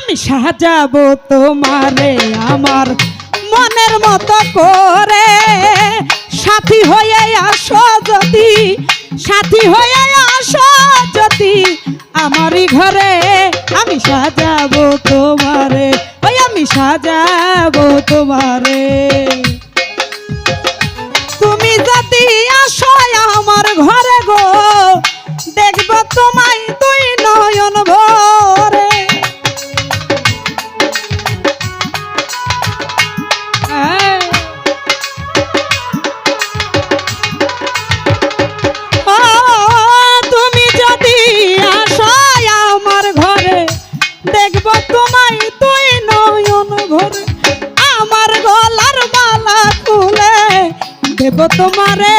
আমি সাজাবো তোমারে আমার মনের মতো করে, সাথী হয়ে আসো যদি, সাথী হয়ে আসো যদি আমারই ঘরে। আমি সাজাবো তোমারে, ওই আমি সাজাবো তোমারে। তুমি যদি আসো আমার ঘরে গো, দেখব তোমায় তুই নয়ন ভরে। তুমি যদি আসো আমার ঘরে, দেখব তোমায় তুই নয়ন ভরে। আমার গলার মালা খুলে দেব তোমারে।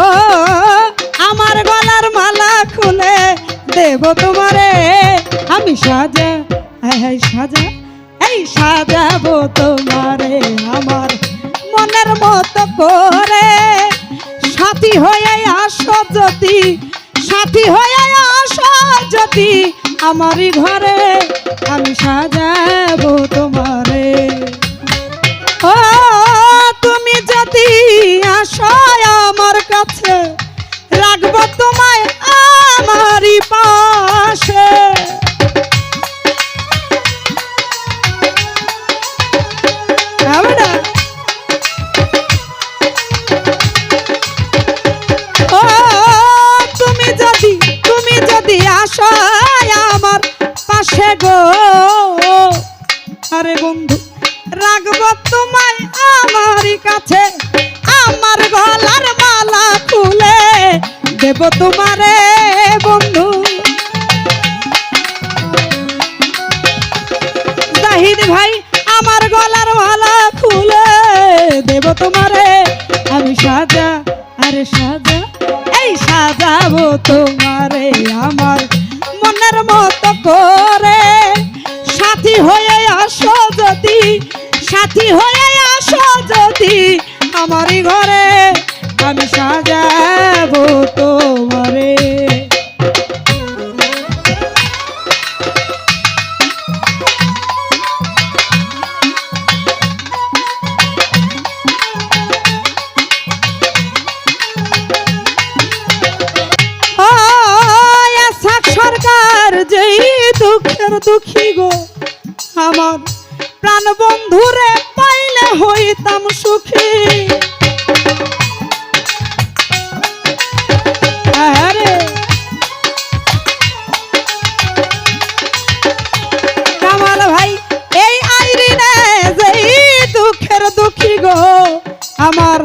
ও আমার গলার মালা খুলে দেব তোমারে। আমি সাজা সাজা এই সাজাবো তোমারে আমার মনের মতো করে, সাথী হয়ে আসো যদি, সাথী হয়ে আসো যদি আমারই ঘরে। আমি সাজাবো তোমারে। ও তুমি যদি আসো আমার কাছে, রাখবো তোমায় আমারই পাশে। ও তুমি যদি আসো আমার পাশে গো, আরে বন্ধু রাখবো তোমায় আমারই কাছে। আমার গলার মালা খুলে দেব তোমারে বন্ধু। জাহিদ ভাই আমার গলার মালা খুলে দেব তোমারে। আমি সাজা আরে সাজা এই সাজাবো তোমারে আমার মনের মতো করে, সাথী হয়ে আসো যদি, সাথী হয়ে আসো যদি আমারই ঘরে। আমি সাজাবো তোমারে। সরকার যেই দুঃখের দুঃখী গো, আমার প্রাণ বন্ধুরে পাইলে হইতাম সুখী। আরে কামাল ভাই এই আইরিনে যেই দুঃখের দুঃখী গো, আমার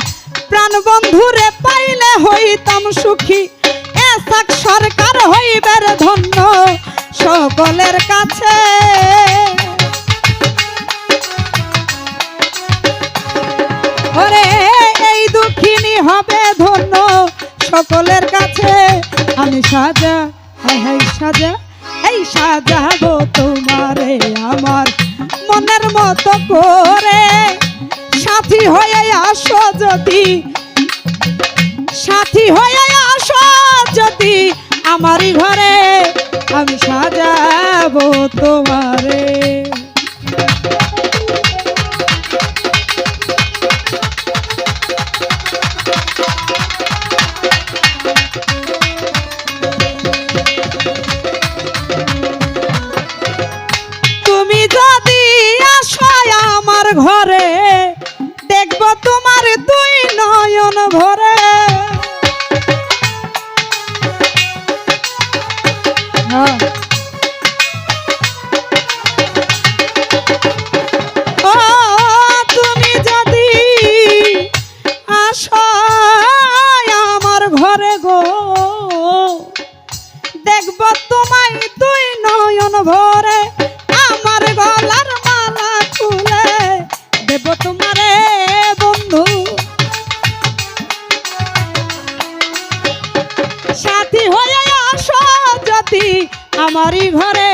প্রাণ বন্ধুরে পাইলে হইতাম সুখী। এসাক সরকার হইবার ধন্য সকলের কাছে। ওরে এই দুঃখিনী হবে ধন্য সকলের কাছে। আমি সাজা সাজা এই সাজাবো তোমারে আমার মনের মতো করে, সাথী হয়ে আসো যদি, সাথী হয়ে আসো যদি আমারই ঘরে। আমি সাজাবো তোমারে। তুমি যদি আসো আমার ঘরে, দেখবো তোমার দুই নয়ন ভরে। ও তুমি যদি আসো আমার ঘরে গো, দেখবো তোমায় দুই নয়ন ভরে। আমার গলার মালা খুলে দেব তোমারে বন্ধু। সাথী হয়ে আসো যদি আমারই ঘরে।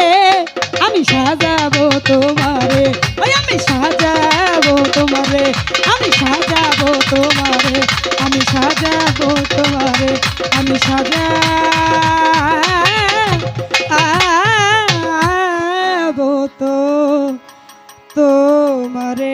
আমি সাজাবো তোমারে, ওই আমি সাজাবো তোমারে। আমি সাজাবো তোমারে, আমি সাজাবো তোমারে। আমি সাজাবো তো তোমারে